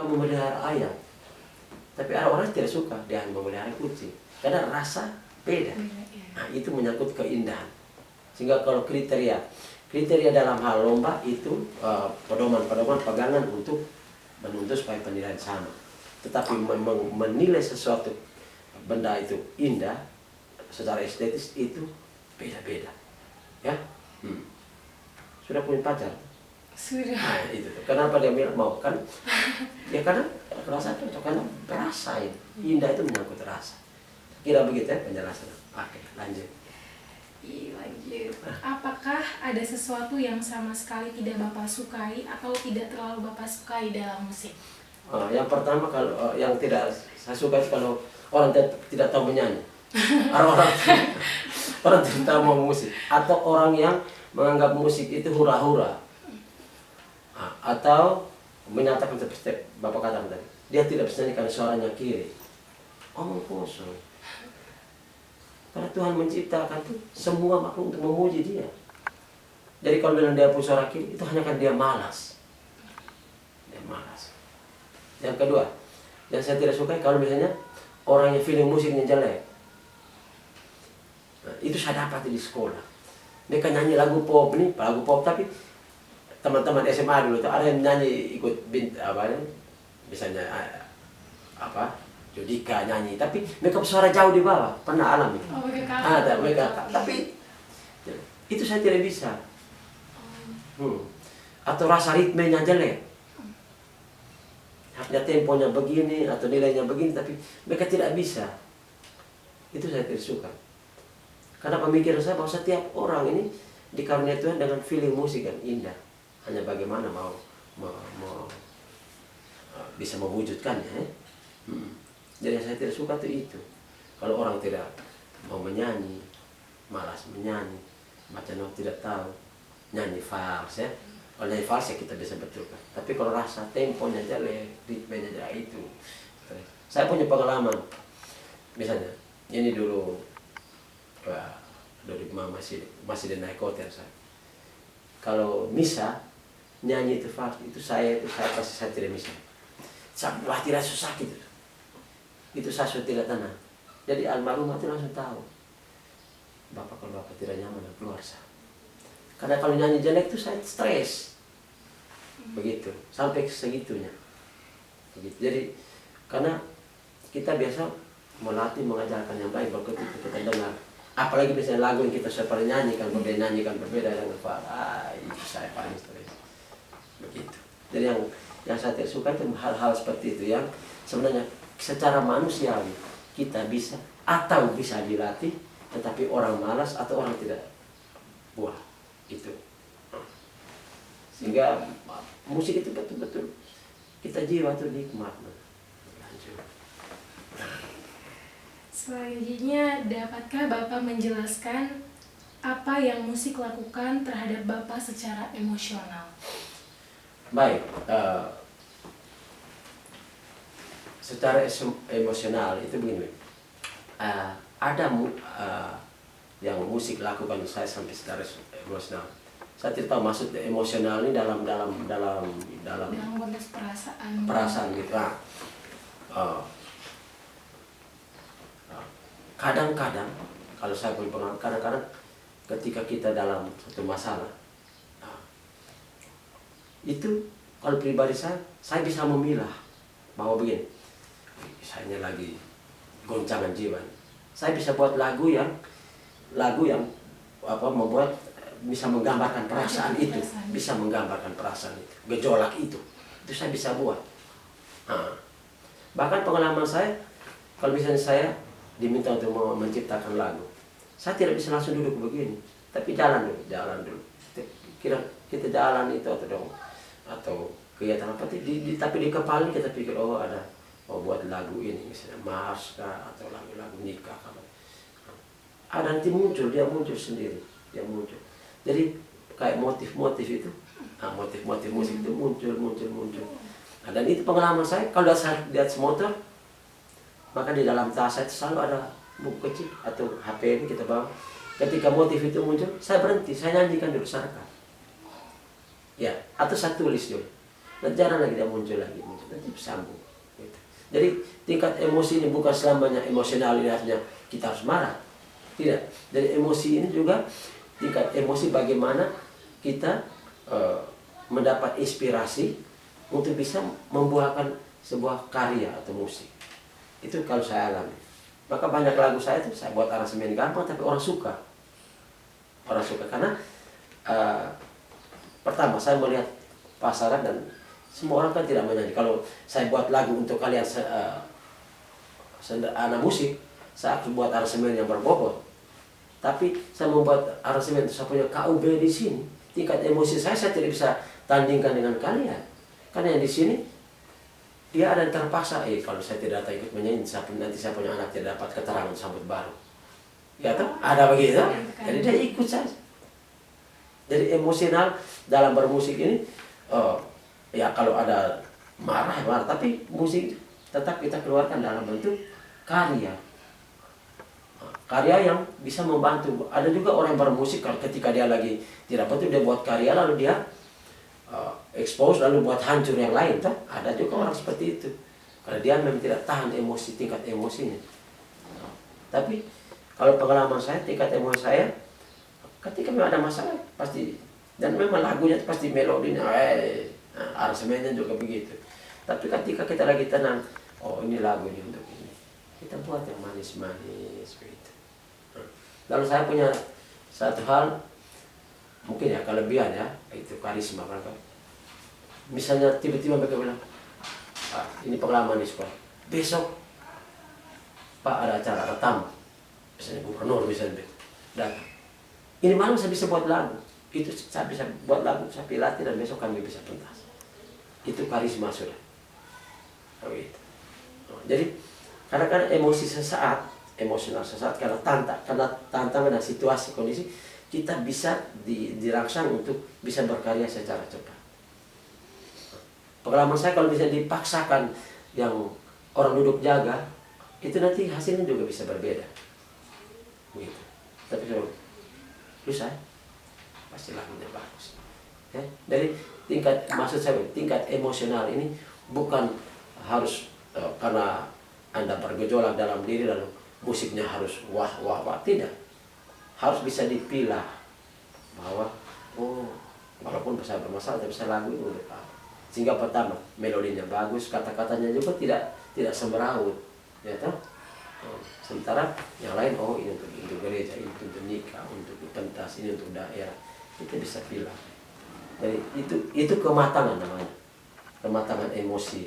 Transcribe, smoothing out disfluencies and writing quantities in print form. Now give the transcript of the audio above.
aku memelihara ayam, tapi ada orang tidak suka dia memelihara kucing karena rasa beda. Nah, itu menyangkut keindahan. Sehingga kalau kriteria dalam hal lomba itu pedoman pegangan untuk menuntut supaya penilaian sama. Tetapi menilai sesuatu benda itu indah secara estetis itu beda-beda. Ya, sudah punya pacar? Sudah. Nah, itu tuh. Kenapa dia bilang mau kan? Ya karena rasa cocok, karena rasa itu indah itu menyangkut rasa. Kira begitu ya penjelasan. Oke, lanjut. Lanjut. Apakah ada sesuatu yang sama sekali tidak Bapak sukai atau tidak terlalu Bapak sukai dalam musik? Yang pertama kalau yang tidak saya suka kalau orang tidak tahu menyanyi. Orang tidak tahu mau musik, atau orang yang menganggap musik itu hura-hura, atau menyatakan seperti Bapak katakan tadi, dia tidak bisa nyanyi karena suaranya kiri. Omong kosong. Karena Tuhan menciptakan tuh semua makhluk untuk memuji Dia. Jadi kalau bilang dia punya suara kiri, itu hanya karena dia malas. Dia malas. Yang kedua, yang saya tidak suka kalau misalnya orang yang feeling musiknya jelek. Nah, itu saya dapat di sekolah. Mereka nyanyi lagu pop tapi teman-teman SMA dulu tuh ada yang nyanyi ikut misalnya Judika nyanyi, tapi mereka suara jauh di bawah. Pernah alami? Ada mereka, tapi itu saya tidak bisa. Atau rasa ritmenya jelek. Harusnya temponya begini atau nilainya begini, tapi mereka tidak bisa. Itu saya tidak suka. Karena pemikiran saya bahwa setiap orang ini dikaruniai Tuhan dengan feeling musik yang indah. Hanya bagaimana mau bisa mewujudkannya. Jadi yang saya tidak suka itu. Kalau orang tidak mau menyanyi, malas menyanyi, baca not tidak tahu, nyanyi fals ya. Kalau nyanyi fals ya kita bisa betulkan. Tapi kalau rasa temponya jelek, ritmenya jelek itu. Saya punya pengalaman. Misalnya, ini dulu masih di naik hotel saya. Kalau misa nyanyi itu fals, saya pasti tidak bisa. Saya tidak susah gitu. Itu saya sudah tidak tenang. Jadi almarhum itu langsung tahu. Kalau Bapak tidak nyaman keluar saya. Karena kalau nyanyi jelek itu saya stres. Begitu, sampai segitunya. Begitu. Jadi karena kita biasa melatih mengajarkan yang baik, begitu kita dengar. Apalagi misalnya lagu yang kita sudah pernah nyanyikan berbeda dengan itu saya paling stres. Begitu. Jadi yang saya tidak suka itu hal-hal seperti itu yang sebenarnya secara manusiawi kita bisa atau bisa dilatih, tetapi orang malas atau orang tidak buah itu. Sehingga musik itu betul-betul kita jiwa itu nikmat. Lanjut. Selanjutnya, dapatkah Bapak menjelaskan apa yang musik lakukan terhadap Bapak secara emosional? Baik, secara emosional itu begini. Ada yang musik lakukan saya sampai secara emosional. Saya tidak tahu maksud emosional ini dalam konteks perasaan gitu. Kadang-kadang kalau saya punya pengalaman, kadang-kadang ketika kita dalam satu masalah, itu kalau pribadi saya bisa memilah bahwa begini, misalnya lagi goncangan jiwa, saya bisa buat lagu yang membuat bisa menggambarkan perasaan itu, bisa menggambarkan perasaan itu, gejolak itu saya bisa buat. Bahkan pengalaman saya, kalau misalnya saya diminta untuk menciptakan lagu, saya tidak bisa langsung duduk begini, tapi jalan dulu. Kita jalan itu atau kegiatan apa? Tapi di kepala kita pikir buat lagu ini misalnya Mars atau lagu-lagu nikah. Ada nanti dia muncul sendiri, dia muncul. Jadi kayak motif-motif itu, motif-motif musik itu muncul. Dan itu pengalaman saya, kalau saya di atas motor, maka di dalam tas saya selalu ada buku kecil atau HP ini kita bawa. Ketika motif itu muncul, saya berhenti, saya nyanyikan dulu, saya rekam. Ya, atau saya tulis dulu. nanti jarang lagi dia muncul lagi, nanti sambung. Gitu. Jadi tingkat emosi ini bukan selamanya emosional ini artinya kita harus marah, tidak. Jadi emosi ini juga tingkat emosi bagaimana kita mendapat inspirasi untuk bisa membuahkan sebuah karya atau musik. Itu kalau saya alami. Maka banyak lagu saya itu saya buat aransemen gampang tapi orang suka. Orang suka karena pertama saya melihat pasaran dan semua orang kan tidak menyanyi. Kalau saya buat lagu untuk kalian anak musik, saya harus buat aransemen yang berbobot. Tapi saya membuat aransemen itu saya punya KUB di sini. Tingkat emosi saya tidak bisa tandingkan dengan kalian. Karena yang di sini dia ada yang terpaksa, kalau saya tidak datang ikut menyanyi, nanti saya punya anak tidak dapat keterangan sambut baru. Ya toh, ada begitu. Jadi dia ikut saja. Jadi emosional dalam bermusik ini, ya kalau ada marah, tapi musik tetap kita keluarkan dalam bentuk karya. Karya yang bisa membantu. Ada juga orang yang bermusik ketika dia lagi tidak betul, dia buat karya lalu dia expose lalu buat hancur yang lain, toh ada juga orang seperti itu karena dia memang tidak tahan emosi, tingkat emosinya. Tapi kalau pengalaman saya, tingkat emosi saya ketika memang ada masalah pasti, dan memang lagunya pasti melodinya aransemennya juga begitu. Tapi ketika kita lagi tenang, oh ini lagu ini untuk ini, kita buat yang manis-manis begitu. Lalu saya punya satu hal mungkin ya kelebihan ya, itu karisma kan. Misalnya tiba-tiba mereka bilang, ini pengalaman di sekolah, besok Pak ada acara, ada tamu, misalnya gubernur misalnya datang, ini malam saya bisa buat lagu, itu saya bisa buat lagu, saya latih dan besok kami bisa pentas. Itu karisma sudah. Begitu. Jadi kadang-kadang emosi sesaat, emosional sesaat karena tantangan dan situasi kondisi, kita bisa dirangsang untuk bisa berkarya secara cepat. Pengalaman saya kalau bisa dipaksakan yang orang duduk jaga, itu nanti hasilnya juga bisa berbeda. Begitu. Tapi kalau bisa, pasti lagunya bagus. Ya? Dari maksud saya tingkat emosional ini bukan harus karena Anda bergejolak dalam diri lalu musiknya harus wah, tidak. Harus bisa dipilah bahwa walaupun saya bermasalah tapi saya lagu ini untuk apa. Sehingga pertama melodinya bagus, kata-katanya juga tidak semeraut, ya toh. Sementara yang lain ini untuk gereja, ini untuk nikah, untuk pentas, ini untuk daerah, kita bisa pilih. Jadi itu kematangan namanya, kematangan emosi.